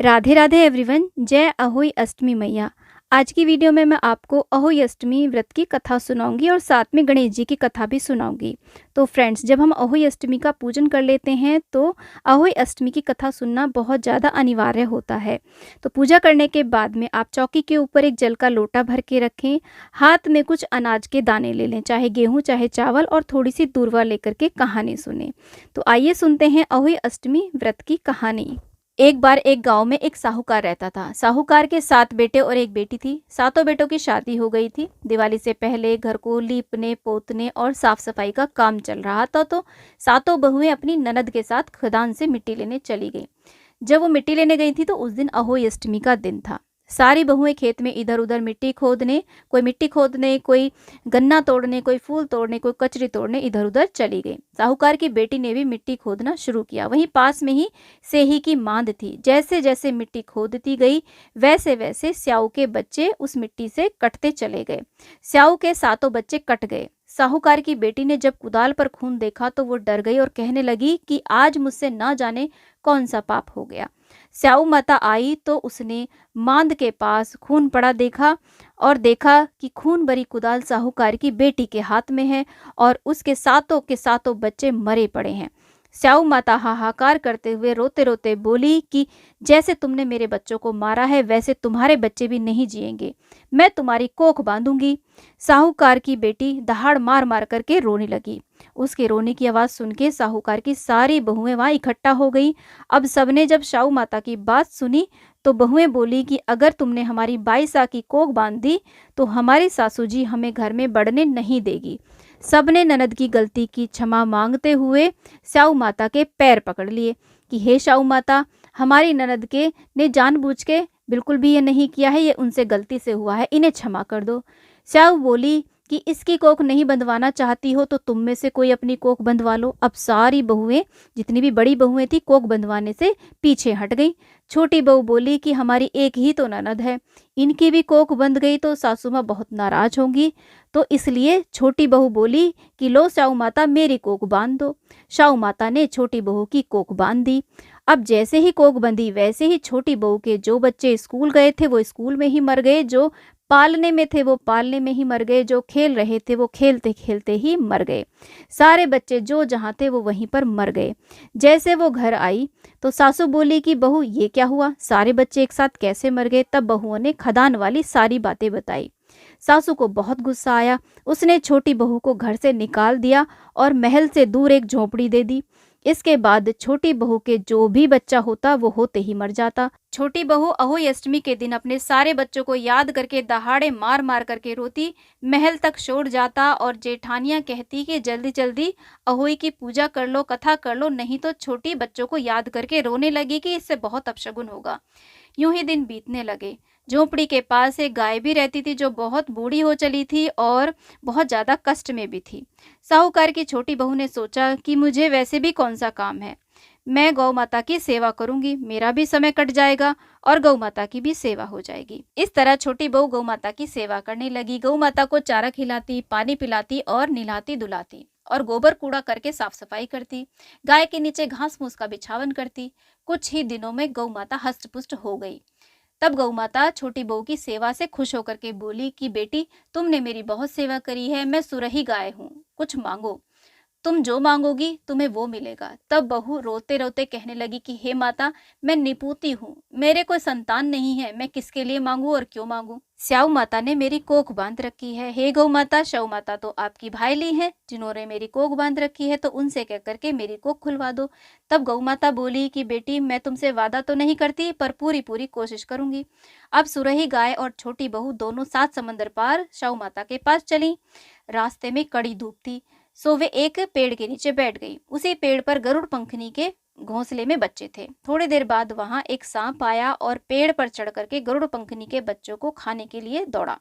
Radhe Radhe everyone. जय अहोई अष्टमी मैया। आज की वीडियो में मैं आपको अहोई अष्टमी व्रत की कथा सुनाऊंगी और साथ में गणेश जी की कथा भी सुनाऊंगी। तो फ्रेंड्स, जब हम अहोई अष्टमी का पूजन कर लेते हैं तो अहोई अष्टमी की कथा सुनना बहुत ज़्यादा अनिवार्य होता है। तो पूजा करने के बाद में आप चौकी के ऊपर एक जल का लोटा भर के रखें, हाथ में कुछ अनाज के दाने ले लें, चाहे गेहूँ चाहे चावल, और थोड़ी सी दूर्वा लेकर के कहानी सुने। तो आइए सुनते हैं अहोई अष्टमी व्रत की कहानी। एक बार एक गांव में एक साहूकार रहता था। साहूकार के 7 बेटे और एक बेटी थी। सातों बेटों की शादी हो गई थी। दिवाली से पहले घर को लीपने पोतने और साफ सफाई का काम चल रहा था। तो सातों बहुएं अपनी ननद के साथ खदान से मिट्टी लेने चली गई। जब वो मिट्टी लेने गई थी तो उस दिन अहोई अष्टमी का दिन था। सारी बहुएं खेत में इधर उधर मिट्टी खोदने, कोई गन्ना तोड़ने, कोई फूल तोड़ने, कोई कचरी तोड़ने इधर उधर चली गई। साहूकार की बेटी ने भी मिट्टी खोदना शुरू किया। वहीं पास में ही सेही की मांद थी। जैसे जैसे मिट्टी खोदती गई वैसे वैसे स्याऊ के बच्चे उस मिट्टी से कटते चले गए। स्याऊ के सातों बच्चे कट गए। साहूकार की बेटी ने जब कुदाल पर खून देखा तो वो डर गई और कहने लगी कि आज मुझसे ना जाने कौन सा पाप हो गया। स्याऊ माता आई तो उसने मांद के पास खून पड़ा देखा और देखा कि खून भरी कुदाल साहूकार की बेटी के हाथ में है और उसके सातों के सातों बच्चे मरे पड़े हैं। स्याऊ माता हाहाकार करते हुए रोते रोते बोली कि जैसे तुमने मेरे बच्चों को मारा है वैसे तुम्हारे बच्चे भी नहीं जिएंगे। मैं तुम्हारी कोख बांधूंगी। साहूकार की बेटी दहाड़ मार मार करके रोने लगी। उसके रोने की आवाज सुन के साहूकार की सारी बहुएं वहां इकट्ठा हो गई। अब सबने जब स्याऊ माता की बात सुनी तो बहुएं बोली कि अगर तुमने हमारी 22 की कोख बांध दी तो हमारी सासू जी हमें घर में बढ़ने नहीं देगी। सबने ननद की गलती की क्षमा मांगते हुए स्याऊ माता के पैर पकड़ लिए कि हे स्याऊ माता, हमारी ननद के ने जानबूझ के बिल्कुल भी ये नहीं किया है, ये उनसे गलती से हुआ है, इन्हें क्षमा कर दो। स्याऊ बोली कि इसकी कोख नहीं बंधवाना चाहती हो तो तुम में से कोई अपनी कोख बंधवा लो। अब सारी बहुएं, जितनी भी बड़ी बहुएं थी, कोख बंधवाने से पीछे हट गई। छोटी बहू बोली कि हमारी एक ही तो ननद है, इनकी भी कोख बंध गई तो सासू माँ बहुत नाराज होंगी। तो इसलिए छोटी बहू बोली कि लो स्याऊ माता, मेरी कोख बांध दो। स्याऊ माता ने छोटी बहू की कोख बांध दी। अब जैसे ही कोख बंधी वैसे ही छोटी बहू के जो बच्चे स्कूल गए थे वो स्कूल में ही मर गए, जो पालने में थे वो पालने में ही मर गए, जो खेल रहे थे वो खेलते खेलते ही मर गए। सारे बच्चे जो जहाँ थे वो वहीं पर मर गए। जैसे वो घर आई तो सासू बोली कि बहू ये क्या हुआ, सारे बच्चे एक साथ कैसे मर गए। तब बहुओं ने खदान वाली सारी बातें बताई। सासू को बहुत गुस्सा आया। उसने छोटी बहू को घर से निकाल दिया और महल से दूर एक झोपड़ी दे दी। इसके बाद छोटी बहू के जो भी बच्चा होता वो होते ही मर जाता। छोटी बहू अहोई अष्टमी के दिन अपने सारे बच्चों को याद करके दहाड़े मार मार करके रोती। महल तक शोर जाता और जेठानियां कहती कि जल्दी जल्दी अहोई की पूजा कर लो, कथा कर लो, नहीं तो छोटी बच्चों को याद करके रोने लगी कि इससे बहुत अपशगुन होगा। यूं ही दिन बीतने लगे। झोपड़ी के पास एक गाय भी रहती थी जो बहुत बूढ़ी हो चली थी और बहुत ज्यादा कष्ट में भी थी। साहूकार की छोटी बहू ने सोचा कि मुझे वैसे भी कौन सा काम है, मैं गौ माता की सेवा करूंगी, मेरा भी समय कट जाएगा और गौ माता की भी सेवा हो जाएगी। इस तरह छोटी बहू गौ माता की सेवा करने लगी। गौ माता को चारा खिलाती, पानी पिलाती और नहलाती धुलाती और गोबर कूड़ा करके साफ सफाई करती। गाय के नीचे घास फूस का बिछावन करती। कुछ ही दिनों में गौ माता हष्ट पुष्ट हो गई। तब गौ माता छोटी बहू की सेवा से खुश होकर के बोली कि बेटी, तुमने मेरी बहुत सेवा करी है, मैं सुरही गाय हूँ, कुछ मांगो, तुम जो मांगोगी तुम्हें वो मिलेगा। तब बहू रोते रोते कहने लगी कि हे माता, मैं निपूती हूँ, मेरे कोई संतान नहीं है, मैं किसके लिए मांगू और क्यों मांगू। स्याऊ माता ने मेरी कोख बांध रखी है। हे गौ माता, स्याऊ माता तो आपकी भाईली है जिन्होंने मेरी कोख बांध रखी है, तो उनसे कह करके मेरी कोख खुलवा दो। तब गौ माता बोली कि बेटी, मैं तुमसे वादा तो नहीं करती पर पूरी पूरी कोशिश करूंगी। अब सुरही गाय और छोटी बहू दोनों 7 समंदर पार स्याऊ माता के पास चली। रास्ते में कड़ी धूप थी, सो वे एक पेड़ के नीचे बैठ गई। उसी पेड़ पर गरुड़ पंखनी के घोंसले में बच्चे थे। थोड़ी देर बाद वहां एक सांप आया और पेड़ पर चढ़ करके गरुड़ पंखनी के बच्चों को खाने के लिए दौड़ा।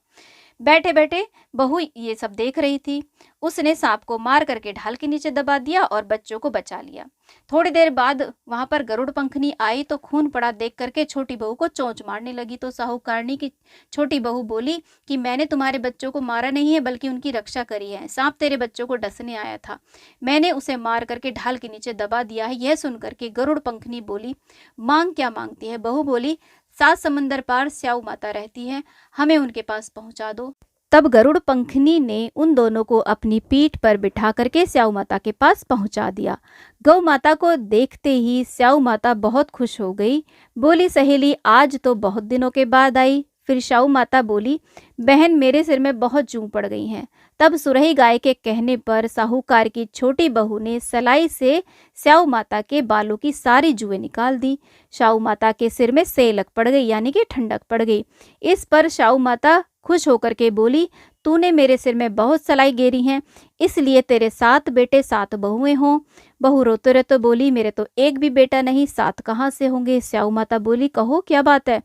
बैठे बैठे बहू ये सब देख रही थी। उसने सांप को मार करके ढाल के नीचे दबा दिया और बच्चों को बचा लिया। थोड़ी देर बाद वहां पर गरुड़ पंखनी आई तो खून पड़ा देख करके छोटी बहू को चोंच मारने लगी। तो साहूकारनी की छोटी बहू बोली कि मैंने तुम्हारे बच्चों को मारा नहीं है, बल्कि उनकी रक्षा करी है। सांप तेरे बच्चों को डसने आया था, मैंने उसे मार करके ढाल के नीचे दबा दिया है। यह सुन करके गरुड़ पंखनी बोली, मांग क्या मांगती है? बहू बोली, 7 समंदर पार स्याऊ माता रहती है, हमें उनके पास पहुंचा दो। तब गरुड़ पंखनी ने उन दोनों को अपनी पीठ पर बिठा करके स्याऊ माता के पास पहुंचा दिया। गौ माता को देखते ही स्याऊ माता बहुत खुश हो गई। बोली, सहेली आज तो बहुत दिनों के बाद आई। फिर स्याऊ माता बोली, बहन मेरे सिर में बहुत जूं पड़ गई हैं। तब सुरही गाय के कहने पर साहूकार की छोटी बहू ने सलाई से स्याऊ माता के बालों की सारी जुएं निकाल दी। स्याऊ माता के सिर में सेलक पड़ गई, यानी कि ठंडक पड़ गई। इस पर स्याऊ माता खुश होकर के बोली, तूने मेरे सिर में बहुत सलाई गेरी हैं, इसलिए तेरे 7 बेटे 7 बहुएं हों। बहू रोते रोते बोली, मेरे तो एक भी बेटा नहीं, 7 कहाँ से होंगे? स्याऊ माता बोली, कहो क्या बात है?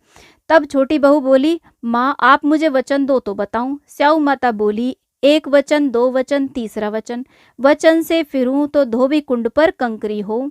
तब छोटी बहू बोली, माँ आप मुझे वचन दो तो बताऊं। स्याऊ माता बोली, 1 वचन, 2 वचन, तीसरा वचन। वचन से फिरूं तो धोबी कुंड पर कंकरी हो।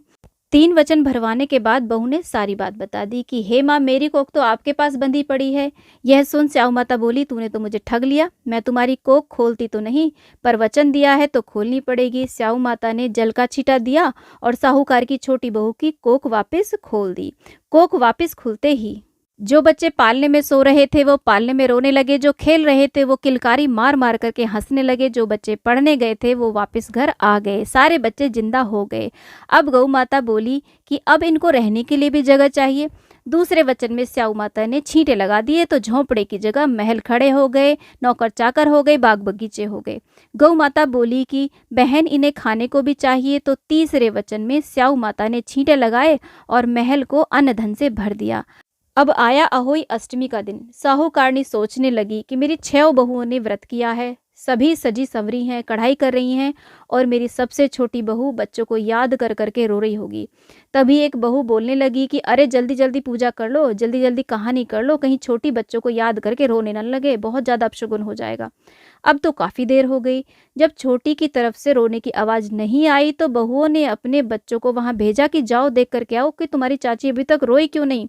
3 वचन भरवाने के बाद बहू ने सारी बात बता दी कि हे माँ, मेरी कोख तो आपके पास बंधी पड़ी है। यह सुन स्याऊ माता बोली, तूने तो मुझे ठग लिया, मैं तुम्हारी कोख खोलती तो नहीं, पर वचन दिया है तो खोलनी पड़ेगी। स्याऊ माता ने जल का छींटा दिया और साहूकार की छोटी बहू की कोख वापस खोल दी। कोख वापस खुलते ही जो बच्चे पालने में सो रहे थे वो पालने में रोने लगे, जो खेल रहे थे वो किलकारी मार मार करके हंसने लगे, जो बच्चे पढ़ने गए थे वो वापस घर आ गए, सारे बच्चे जिंदा हो गए। अब गौ माता बोली कि अब इनको रहने के लिए भी जगह चाहिए। दूसरे वचन में स्याऊ माता ने छींटे लगा दिए तो झोंपड़े की जगह महल खड़े हो गए, नौकर चाकर हो गए, बाग बगीचे हो गए। गौ माता बोली कि बहन इन्हें खाने को भी चाहिए। तो तीसरे वचन में स्याऊ माता ने छींटे लगाए और महल को अन्न धन से भर दिया। अब आया अहोई अष्टमी का दिन। साहूकारनी सोचने लगी कि मेरी 6 बहुओं ने व्रत किया है, सभी सजी संवरी हैं, कढ़ाई कर रही हैं, और मेरी सबसे छोटी बहू बच्चों को याद कर करके रो रही होगी। तभी एक बहू बोलने लगी कि अरे जल्दी जल्दी पूजा कर लो, जल्दी जल्दी कहानी कर लो, कहीं छोटी बच्चों को याद करके रोने न लगे, बहुत ज़्यादा अपशगुन हो जाएगा। अब तो काफ़ी देर हो गई। जब छोटी की तरफ से रोने की आवाज़ नहीं आई तो बहुओं ने अपने बच्चों को वहाँ भेजा कि जाओ देख करके आओ कि तुम्हारी चाची अभी तक रोई क्यों नहीं।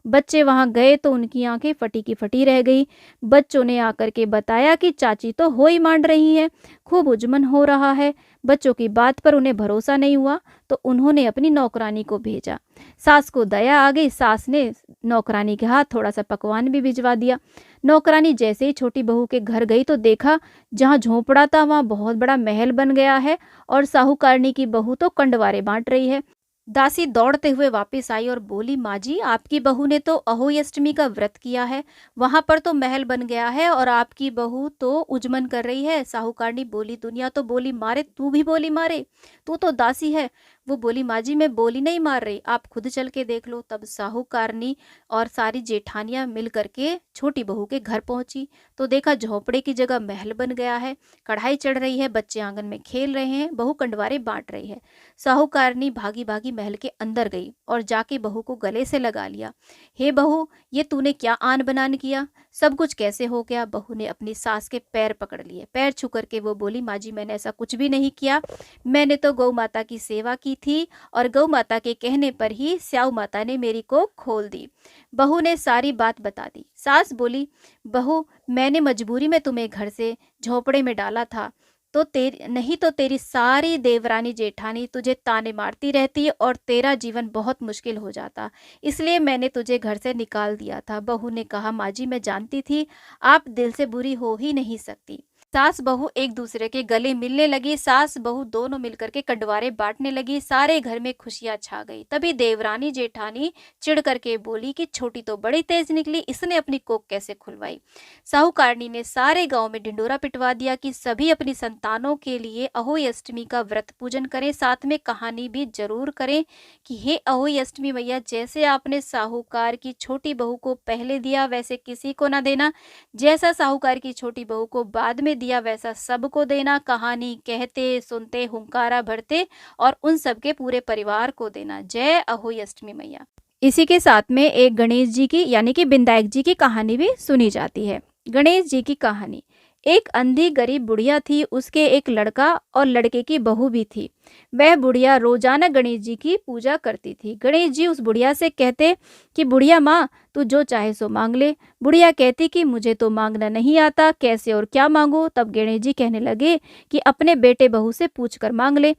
बच्चे वहां गए तो उनकी आंखें फटी की फटी रह गई। बच्चों ने आकर के बताया कि चाची तो हो ही मान रही है, खूब उजमन हो रहा है। बच्चों की बात पर उन्हें भरोसा नहीं हुआ तो उन्होंने अपनी नौकरानी को भेजा। सास को दया आ गई, सास ने नौकरानी के हाथ थोड़ा सा पकवान भी भिजवा दिया। नौकरानी जैसे ही छोटी बहू के घर गई तो देखा जहाँ झोंपड़ा था वहाँ बहुत बड़ा महल बन गया है और साहूकारनी की बहू तो कंडवारे बांट रही है। दासी दौड़ते हुए वापस आई और बोली, माँ जी आपकी बहू ने तो अहोई अष्टमी का व्रत किया है, वहां पर तो महल बन गया है और आपकी बहू तो उजमन कर रही है। साहूकारनी बोली, दुनिया तो बोली मारे, तू भी बोली मारे, तू तो दासी है। वो बोली, माँ जी मैं बोली नहीं मार रही, आप खुद चल के देख लो। तब साहूकारनी और सारी जेठानियां मिल करके छोटी बहू के घर पहुंची तो देखा झोपड़े की जगह महल बन गया है, कढ़ाई चढ़ रही है, बच्चे आंगन में खेल रहे हैं, बहू कंडवारे बांट रही है। साहूकारनी भागी भागी महल के अंदर गई और जाके बहू को गले से लगा लिया। हे बहू, ये तूने क्या आन बनान किया, सब कुछ कैसे हो गया? बहू ने अपनी सास के पैर पकड़ लिए, पैर छू करके वो बोली, माँ जी मैंने ऐसा कुछ भी नहीं किया, मैंने तो गौ माता की सेवा की थी और गौ माता के कहने पर ही स्याऊ माता ने मेरी को खोल दी। बहू ने सारी बात बता दी। सास बोली, बहू मैंने मजबूरी में तुम्हें घर से झोपड़े में डाला था, तो नहीं तो तेरी सारी देवरानी जेठानी तुझे ताने मारती रहती और तेरा जीवन बहुत मुश्किल हो जाता, इसलिए मैंने तुझे घर से निकाल दिया था। बहू ने कहा, माँ जी मैं जानती थी आप दिल से बुरी हो ही नहीं सकती। सास बहू एक दूसरे के गले मिलने लगी, सास बहू दोनों मिलकर के कंडवारे बांटने लगी, सारे घर में खुशियां छा गई। तभी देवरानी जेठानी चिढ़ करके बोली कि छोटी तो बड़ी तेज निकली, इसने अपनी कोख कैसे खुलवाई। साहूकारनी ने सारे गांव में ढिंडोरा पिटवा दिया कि सभी अपनी संतानों के लिए अहोई अष्टमी का व्रत पूजन करें, साथ में कहानी भी जरूर करें कि हे अहोई अष्टमी मैया, जैसे आपने साहूकार की छोटी बहू को पहले दिया वैसे किसी को ना देना, जैसा साहूकार की छोटी बहू को बाद में दिया वैसा सबको देना, कहानी कहते सुनते हुंकारा भरते और उन सबके पूरे परिवार को देना। जय अहोई अष्टमी मैया। इसी के साथ में एक गणेश जी की यानी कि विनायक जी की कहानी भी सुनी जाती है। गणेश जी की कहानी। एक अंधी गरीब बुढ़िया थी, उसके एक लड़का और लड़के की बहू भी थी। वह बुढ़िया रोजाना गणेश जी की पूजा करती थी। गणेश जी उस बुढ़िया से कहते कि बुढ़िया माँ, तू जो चाहे सो मांग ले। बुढ़िया कहती कि मुझे तो मांगना नहीं आता, कैसे और क्या मांगो। तब गणेश जी कहने लगे कि अपने बेटे बहू से पूछ कर मांग ले।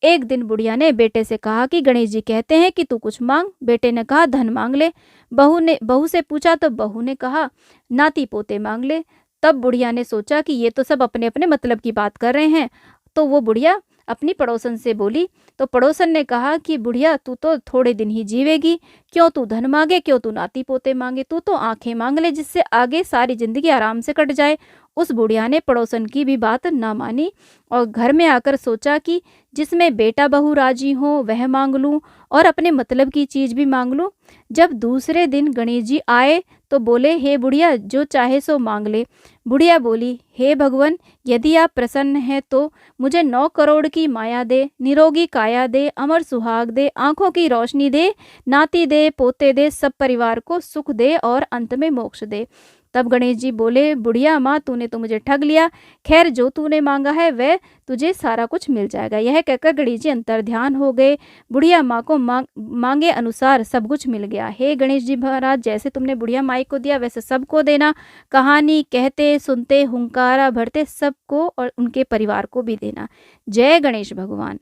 एक दिन बुढ़िया ने बेटे से कहा कि गणेश जी कहते हैं कि तू कुछ मांग। बेटे ने कहा धन मांग ले। बहू से पूछा तो बहू ने कहा नाती पोते मांग ले। तब बुढ़िया ने सोचा कि ये तो सब अपने अपने मतलब की बात कर रहे हैं, तो वो बुढ़िया अपनी पड़ोसन से बोली। तो पड़ोसन ने कहा कि बुढ़िया तू तो थोड़े दिन ही जीवेगी, क्यों तू धन मांगे, क्यों तू नाती पोते मांगे, तू तो आंखें मांग ले जिससे आगे सारी जिंदगी आराम से कट जाए। उस बुढ़िया ने पड़ोसन की भी बात ना मानी और घर में आकर सोचा कि जिसमें बेटा बहू राजी हो वह मांग लूं और अपने मतलब की चीज भी मांग लूं। जब दूसरे दिन गणेश जी आए तो बोले हे बुढ़िया जो चाहे सो मांग ले। बुढ़िया बोली हे भगवान, यदि आप प्रसन्न हैं तो मुझे 9 करोड़ की माया दे, निरोगी काया दे, अमर सुहाग दे, आंखों की रोशनी दे, नाती दे, पोते दे, सब परिवार को सुख दे और अंत में मोक्ष दे। तब गणेश जी बोले बुढ़िया माँ, तूने तो मुझे ठग लिया। खैर जो तूने मांगा है वह तुझे सारा कुछ मिल जाएगा। यह कहकर गणेश जी अंतर्ध्यान हो गए। बुढ़िया माँ को मांगे अनुसार सब कुछ मिल गया। हे गणेश जी महाराज, जैसे तुमने बुढ़िया माई को दिया वैसे सबको देना। कहानी कहते सुनते हुंकारा भरते सबको और उनके परिवार को भी देना। जय गणेश भगवान।